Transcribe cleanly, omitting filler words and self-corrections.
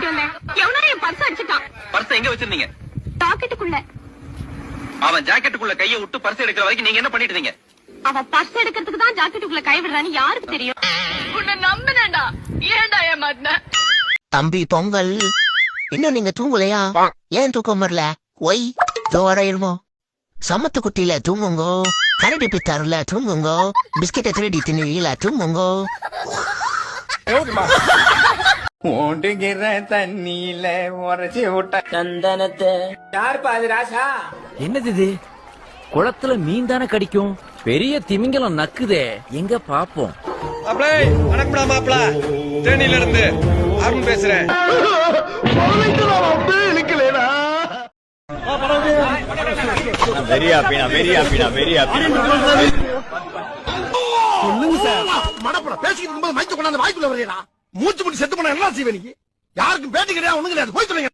போயிட்டு வந்தேன். எவனோ என் பர்ஸ் அடிச்சுட்டான். பர்ஸ் எங்க வச்சிருந்தீங்க? பாக்கெட்டுக்குள்ள. அவன் ஜாக்கெட்டுக்குள்ள கையை விட்டு பர்ஸ் எடுக்கிற வரைக்கும் நீங்க என்ன பண்ணிட்டு இருந்தீங்க? அவன் பர்ஸ் எடுக்கிறதுக்கு தான் ஜாக்கெட்டுக்குள்ள கை விடுறான்னு யாருக்கு தெரியும்? உன்னை நம்பினேன்டா, ஏன்டா ஏமாத்தின? தம்பி பொங்கல் இன்னும் நீங்க தூங்கலையா? ஏன் தூக்கம் வரல? ஒய் தோரையுமோ சமத்து குட்டியில தூங்குங்கோ, கரடி பித்தாருல தூங்குங்கோ, பிஸ்கெட்டை திருடி தின்னுவீல தூங்குங்கோ. ஓடுகிற தண்ணியில உரைச்சி விட்ட சந்தனத்தை யார் பாது ராசா? என்னது இது? குளத்துல மீன் தானே கடிக்கும், பெரிய திமிங்கலம் நக்குதே, எங்க பாப்போம். வணக்கம்டா மாப்பிள, தேனியில இருந்து அருண் பேசுறேன். பேசிக்கிட்டு மைக்கு கொண்டாந்து வாய்க்குள்ள வரையா மூச்சு முடி செத்து போனா என்ன செய்வேன்? யாருக்கும் பேட்டி கிடையாது, ஒண்ணும் கிடையாது. போய் சொல்லுங்க.